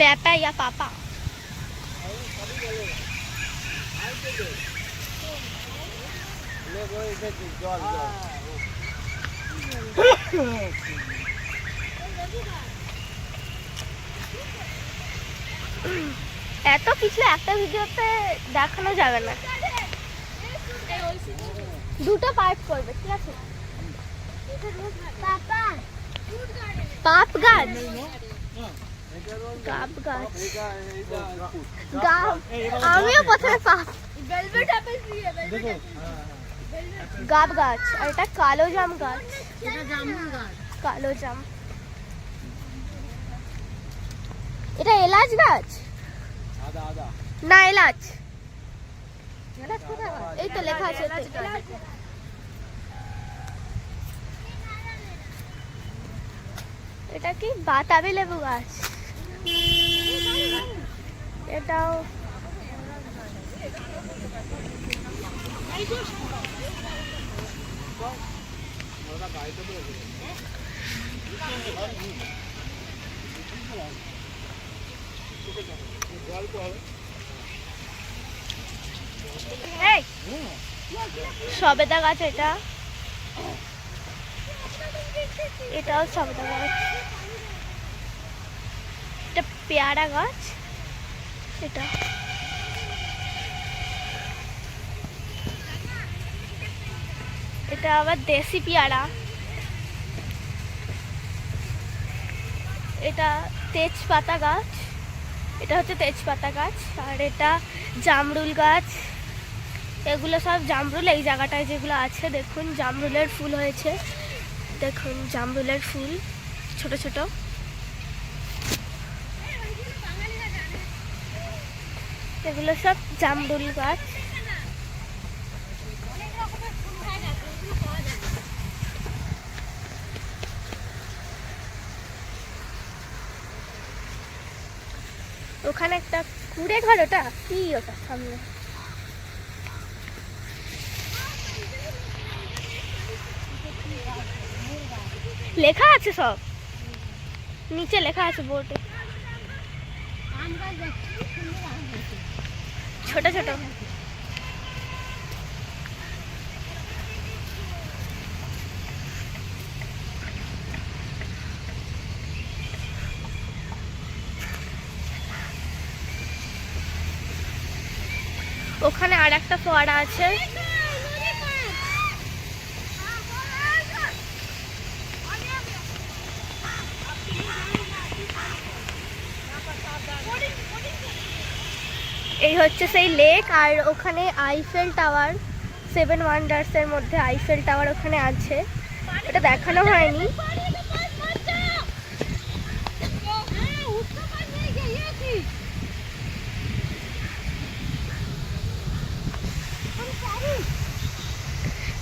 प्यापा या पापा। এত কিছু একটা ভিডিওতে দেখানো যাবে না, দুটো পার্ট করবে, ঠিক আছে? পাপ গাছ, গাব গাছ, আমিও প্রথমে পাপ গাব গাছ, আর এটা কালো জাম গাছ, কালো জাম। এটা এলাচ গাছ না, এলাচ, এই তো লেখা আছে। এটা কি বাতাবি লেবু গাছ, এটাও সবেদা গাছ, এটাও সবেদা গাছ। এটা পেয়ারা গাছ, এটা আবার দেশি পেয়ারা। এটা তেজপাতা গাছ, এটা হচ্ছে তেজপাতা গাছ। আর এটা জামরুল গাছ, এগুলো সব জামরুল। এই জায়গাটায় যেগুলো আছে দেখুন জামরুলের ফুল হয়েছে, দেখুন জামরুলের ফুল ছোট ছোট। এগুলো সব জামরুল গাছ। ওখানে একটা কুড়ে ঘর, ওটা কি, ওটা সামনে লেখা আছে, সব নিচে লেখা আছে বোর্ডে, ছোট ছোট। ওখানে আর একটা ফোয়ারা আছে। এই হচ্ছে সেই লেক। আর ওখানে আইফেল টাওয়ার, 7 ওয়ান্ডার্সের মধ্যে আইফেল টাওয়ার ওখানে আছে, এটা দেখানো হয়নি।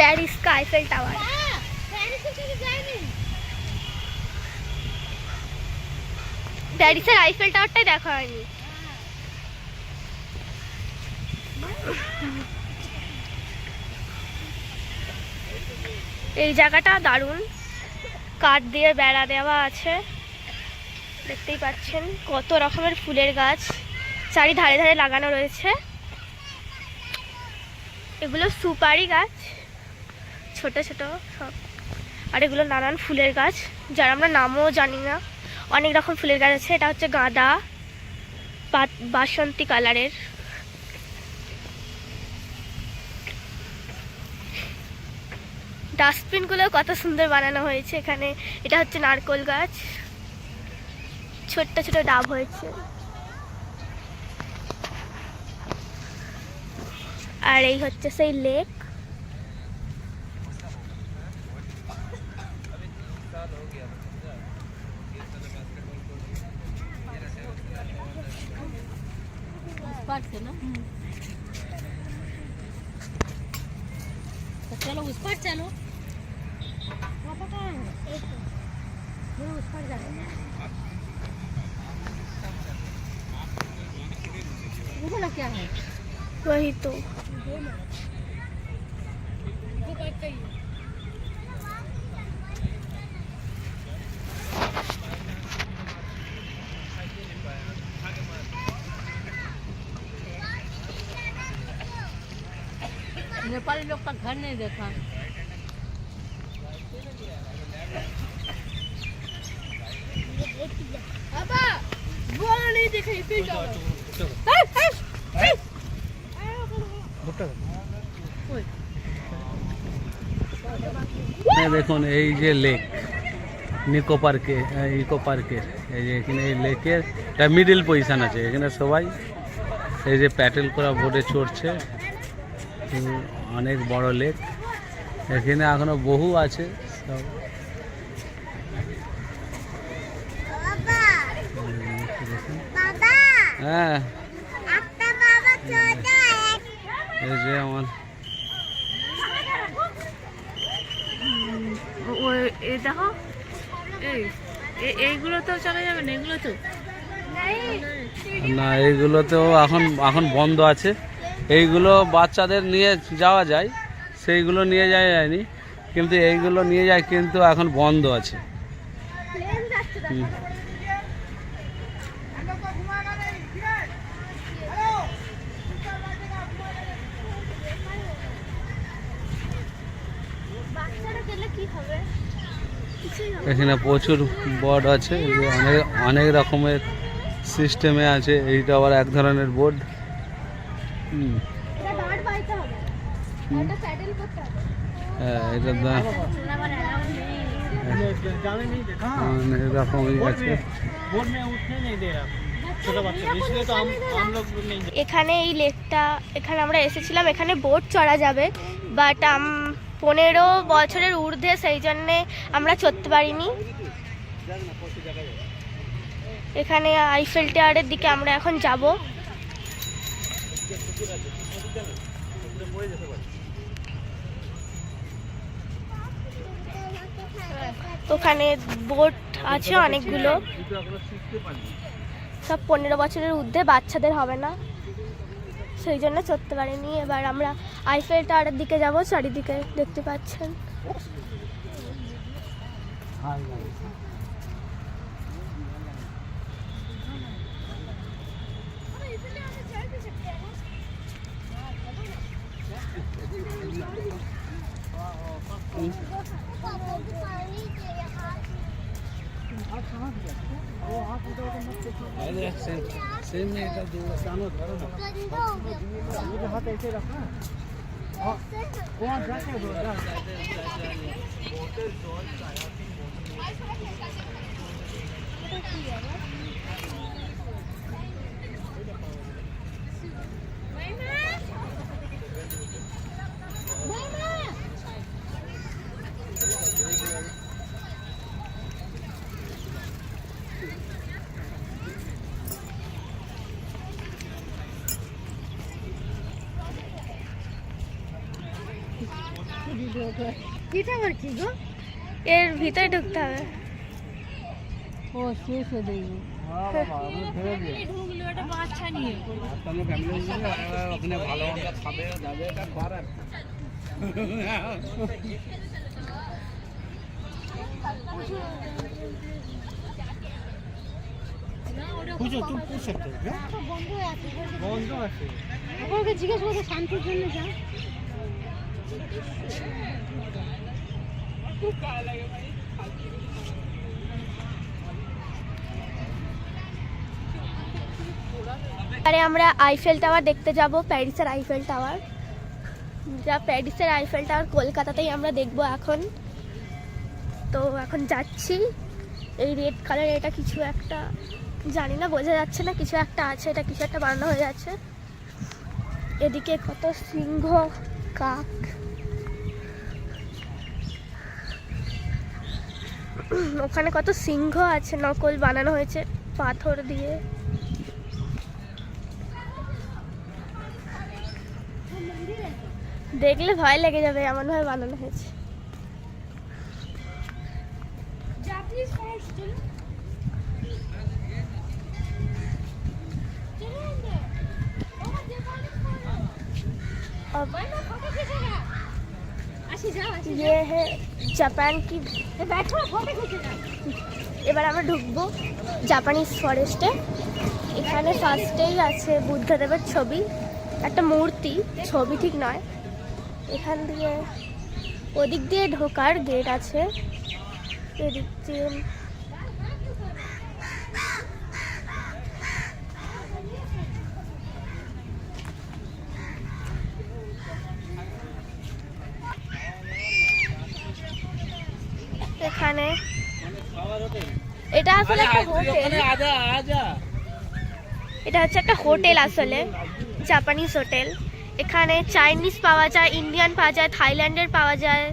প্যারিস का आईफेल टावर, প্যারিসের আইফেল টাওয়ারটাই দেখা হয়নি। এই জায়গাটা দারুণ, কাঠ দিয়ে বেড়া দেওয়া আছে, দেখতেই পাচ্ছেন কত রকমের ফুলের গাছ চারিধারে ধারে লাগানো রয়েছে। এগুলো সুপারি গাছ, ছোট ছোট সব। আর এগুলো নানান ফুলের গাছ, যার আমরা নামও জানি না। অনেক রকম ফুলের গাছ আছে। এটা হচ্ছে গাঁদা, বাসন্তী কালারের। ডাস্টবিনগুলো কত সুন্দর বানানো হয়েছে এখানে। এটা হচ্ছে নারকেল গাছ, ছোট্ট ছোট ডাব হয়েছে। আর এই হচ্ছে সেই লেক। चलो उस पर चलो, उस पर जाओ। वो वाला क्या है? वही तो नेपाली लोग का घर नहीं देखा। দেখুন এই যে লেক নিকো পার্কে ইকো পার্কের এই যে এখানে এই লেকের একটা মিডিল পজিশন আছে, এখানে সবাই এই যে প্যাটেল করা বোটে চড়ছে। অনেক বড় লেক, এখানে এখনো বহু আছে সব। হ্যাঁ এই যে আমার দেখো এইগুলো তো চলে যাবে না, এগুলো তো না, এইগুলোতেও এখন বন্ধ আছে। এইগুলো বাচ্চাদের নিয়ে যাওয়া যায়, সেইগুলো নিয়ে যাওয়া যায়নি, কিন্তু এইগুলো নিয়ে যায়, কিন্তু এখন বন্ধ আছে। এখানে প্রচুর বোর্ড আছে, যে অনেক রকমের সিস্টেমে আছে। এইটা আবার এক ধরনের বোর্ড। হ্যাঁ, এটা অনেক রকমই আছে। এখানে এই লেকটা, এখানে আমরা এসেছিলাম, এখানে বোট চড়া যাবে, বাট 15 বছরের ঊর্ধ্বে, সেই জন্যে আমরা চড়তে পারিনি। এখানে আইফেল টাওয়ারের দিকে আমরা এখন যাব। ওখানে বোট আছে অনেকগুলো, সব 15 বছরের ঊর্ধ্বে, বাচ্চাদের হবে না, সেই জন্য চড়তে পারিনি। এবার আমরা আইফেল টাওয়ারের দিকে যাব, চারিদিকে দেখতে পাচ্ছেন। এটা আবার কি গো? এর ভিতরে ঢুকতে হবে। ও শেষ হয়ে যাবে। ঢুকলো একটা বাচ্চা নিয়ে। ওখানে ভালো মন্দ খাবে, যাবে, এটা করার। বুঝো তুমি পুষ सकते हो বন্ধ আছে। ওকে জিজ্ঞেস করো শান্তির জন্য যা। আরে আমরা আইফেল টাওয়ার দেখতে যাব, প্যারিসের আইফেল টাওয়ার। যা প্যারিসের আইফেল টাওয়ার কলকাতাতেই আমরা দেখব এখন। তো এখন যাচ্ছি। এই রেড কালার, এটা কিছু একটা জানি না, বোঝা যাচ্ছে না, কিছু একটা আছে, এটা কিছু একটা বানানো হয়ে যাচ্ছে। এদিকে কত সিংহ, কাক, ওখানে কত সিংহ আছে, নকল বানানো হয়েছে পাথর দিয়ে। দেখলে ভয় লেগে যাবে, এমন ভাবে বানানো হয়েছে। ये है जापान की। এবার আমরা ঢুকবো জাপানিজ ফরেস্টে। এখানে ফার্স্টেই আছে বুদ্ধদেবের ছবি, একটা মূর্তি, ছবি ঠিক নয়, এখান দিয়ে ওদিক দিয়ে ঢোকার গেট আছে, এদিক দিয়ে এখানে এটা আসলে একটা হোটেল, এটা হচ্ছে একটা হোটেল আসলে, জাপানিজ হোটেল। এখানে চাইনিজ পাওয়া যায়, ইন্ডিয়ান পাওয়া যায়, থাইল্যান্ডের পাওয়া যায়।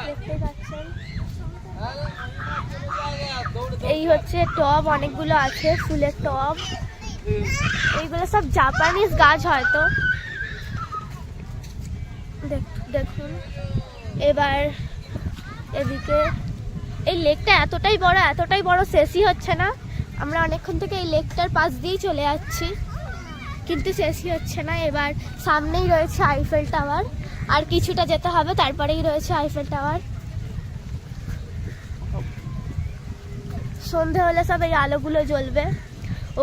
দেখতে পাচ্ছেন এই হচ্ছে টব, অনেকগুলো আছে ফুলের টব। এইগুলো সব জাপানিজ গাছ হয়তো। দেখুন এবার এদিকে এই লেকটা এতটাই বড় শেষই হচ্ছে না। আমরা অনেকক্ষণ থেকে এই লেকটার পাশ দিয়েই চলে যাচ্ছি, কিন্তু শেষই হচ্ছে না। এবার সামনেই রয়েছে আইফেল টাওয়ার, আর কিছুটা যেতে হবে, তারপরেই রয়েছে আইফেল টাওয়ার। সন্ধে হলে সব এই আলোগুলো জ্বলবে,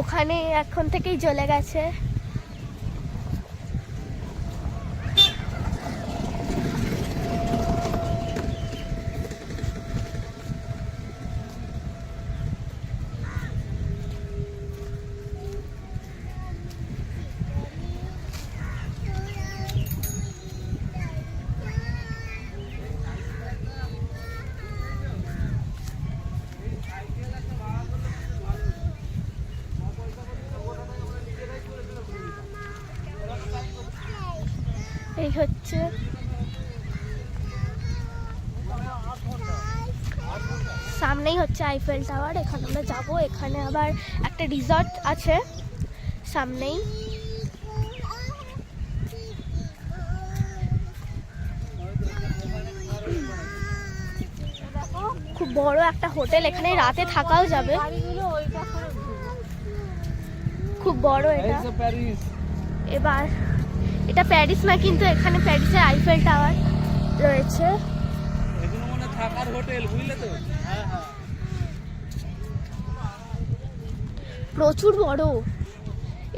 ওখানে এখন থেকেই জ্বলে গেছে। এই হচ্ছে সামনেই হচ্ছে আইফেল টাওয়ার, এখানে আমরা যাব। এখানে আবার একটা রিসর্ট আছে সামনেই। খুব বড় একটা হোটেল, এখানে রাতে থাকাও যাবে, খুব বড় এটা। এবার এটা প্যারিস না, কিন্তু এখানে প্যারিসের আইফেল টাওয়ার রয়েছে। প্রচুর বড়,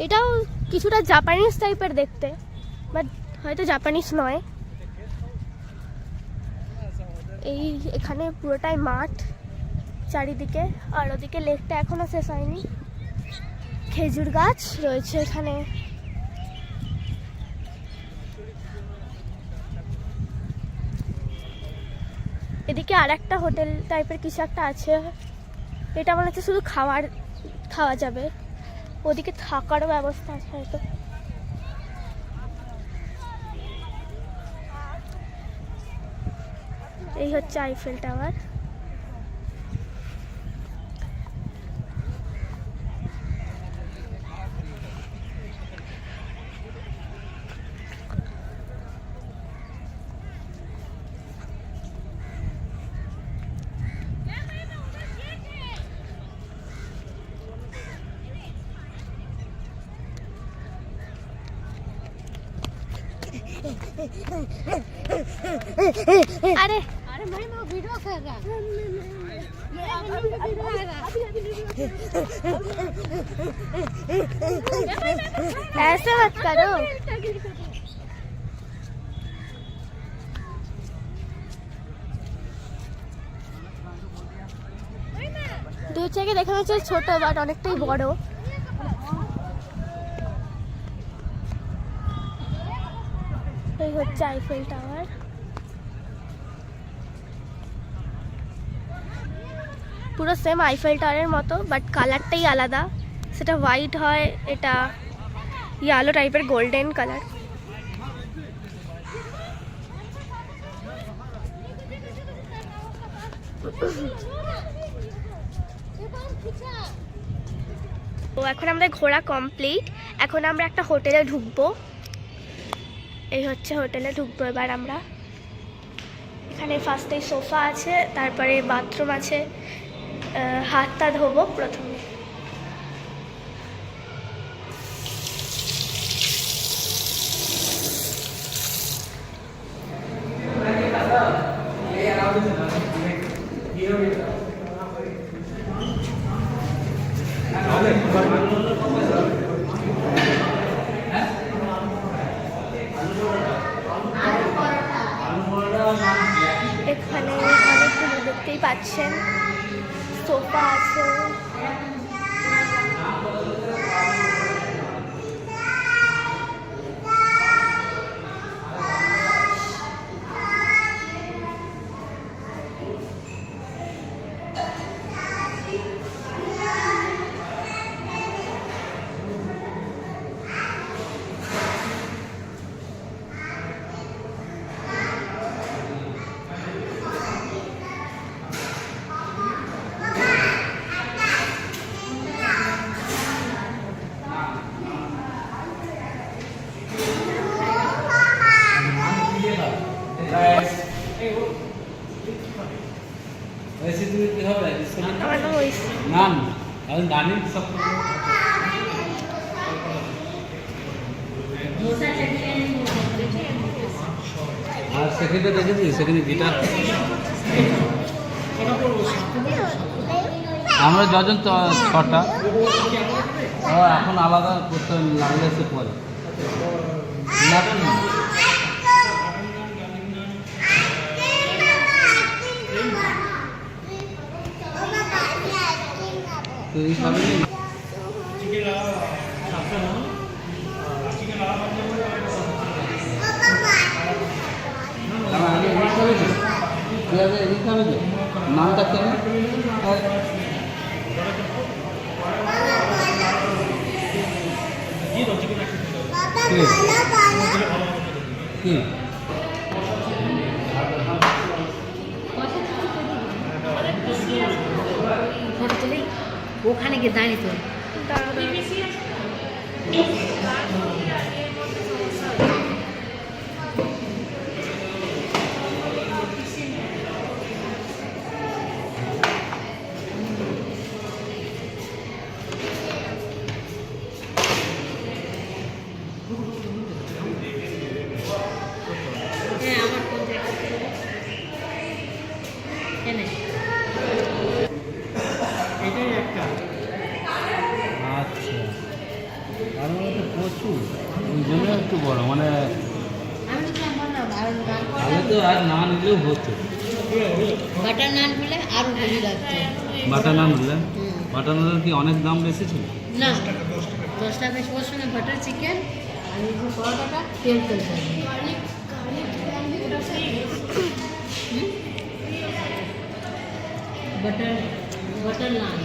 এটাও কিছুটা জাপানিজ টাইপের দেখতে, বাট হয়তো জাপানিজ নয়। এখানে পুরোটাই মাঠ চারিদিকে, আর ওদিকে লেকটা এখনো শেষ হয়নি। খেজুর গাছ রয়েছে এখানে। এদিকে আর একটা হোটেল টাইপের কিছু একটা আছে, এটা মনে হচ্ছে শুধু খাওয়া যাবে, ওদিকে থাকারও ব্যবস্থা আছে হয়তো। এই হচ্ছে আইফেল টাওয়ার। अरे अरे भाई मैं वीडियो कर रहा ऐसे मत करो। দূর থেকে দেখা যাচ্ছে ছোট, বাট অনেকটাই বড়। এই হচ্ছে আইফেল টাওয়ার। পুরো সেম আইফেল টাওয়ারের মতো, বাট কালারটাই আলাদা। সেটা হোয়াইট হয়, এটা ইয়েলো টাইপের গোল্ডেন কালার। তো এখন আমাদের ঘোরা কমপ্লিট, এখন আমরা একটা হোটেলে ঢুকবো। এই হচ্ছে হোটেলে ঢুকবো এবার আমরা। এখানে ফার্স্টে সোফা আছে, তারপরে বাথরুম আছে, হাতটা ধোবো প্রথমে। সোফা আছে। ऐसे तुम्हें কি হবে আমার নাম ঐশী। নাম আর নানি সব আর সেখানে দেখেছি সেখানে গিটার আমরা যজন 6টা এখন আলাদা করতে লাগলে সে পরে তো এই সবই নামটা কেন কি ওখানে গিয়ে দাঁড়িয়ে তো আচ্ছা তার মানে তো প্রচুর ওই জন্য একটু বড় মানে তাহলে তো আর না নিলেও হতো বাটার নান বলে আরো বেশি লাগতো। বাটার নান বললেন বাটার নানের কি অনেক দাম বেশি ছিল না 10 টাকা বেশি ওর সঙ্গে বাটার চিকেন আর এই যে পরোটাটা তেল তেল বাটার বাটার নান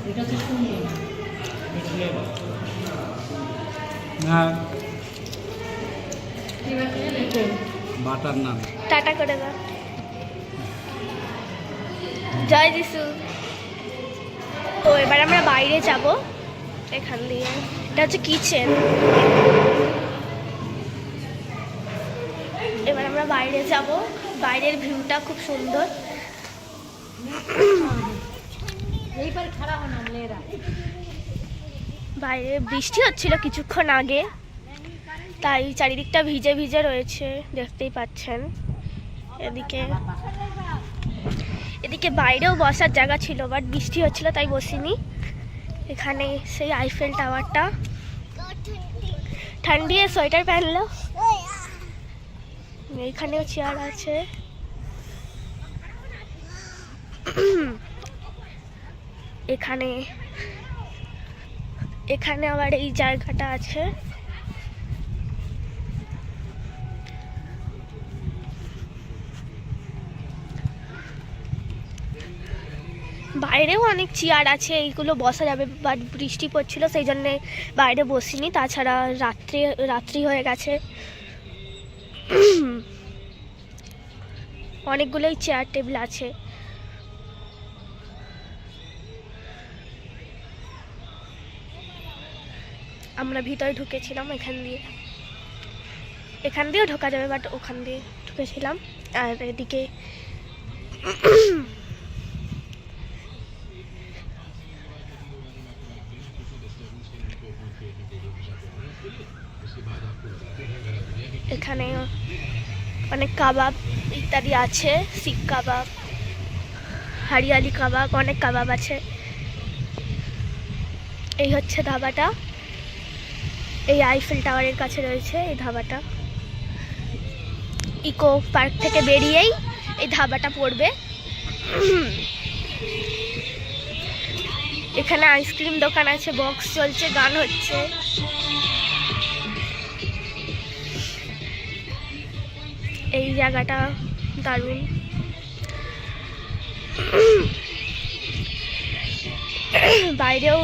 এটা তো সুন্দর হ্যাঁ বাটার নান টাটা করে দাও। জয় যিশু। তো এবার আমরা বাইরে যাব এখান দিয়ে। এটা হচ্ছে কিচেন। এবার আমরা বাইরে যাব। বাইরের ভিউটা খুব সুন্দর। এইবার খারাপ না মেয়েরা বাইরে বৃষ্টি হচ্ছিল কিছুক্ষণ আগে, তাই চারিদিকটা ভিজে ভিজে রয়েছে, দেখতেই পাচ্ছেন। এদিকে বাইরেও বসার জায়গা ছিল, বাট বৃষ্টি হচ্ছিল তাই বসিনি। এখানে সেই আইফেল টাওয়ারটা। ঠান্ডি সোয়েটার পहनलो। এইখানেও চেয়ার আছে। এখানে এখানে আবার এই জায়গাটা আছে। বাইরেও অনেক চেয়ার আছে, এইগুলো বসা যাবে, বাট বৃষ্টি পড়ছিল সেই জন্যে বাইরে বসিনি। তাছাড়া রাত্রি হয়ে গেছে। অনেকগুলোই চেয়ার টেবিল আছে। আমরা ভিতরে ঢুকেছিলাম এখান দিয়েও ঢোকা যাবে, বাট ওখান দিয়ে ঢুকেছিলাম। আর এদিকে এখানে অনেক কাবাব ইত্যাদি আছে, শিক কাবাব, হরিয়ালি কাবাব, অনেক কাবাব আছে। এই হচ্ছে ধাবাটা, এই আইফেল টাওয়ারের কাছে রয়েছে এই ধাবাটা। ইকো পার্ক থেকে বেরিয়েই এই ধাবাটা পড়বে। এখানে আইসক্রিম দোকান আছে, বক্স চলছে, গান হচ্ছে। এই জায়গাটা দারুণ। বাইরেও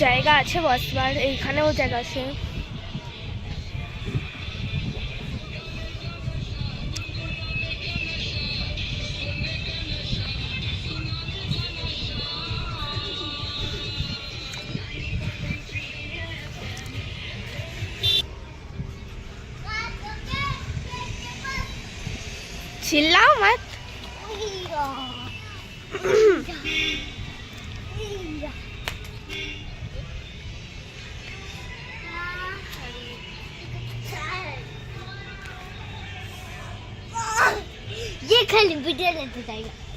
জায়গা আছে বসবার, এইখানেও জায়গা আছে। चिल्लाओ मत। ये खाली वीडियो लेते जाएगा।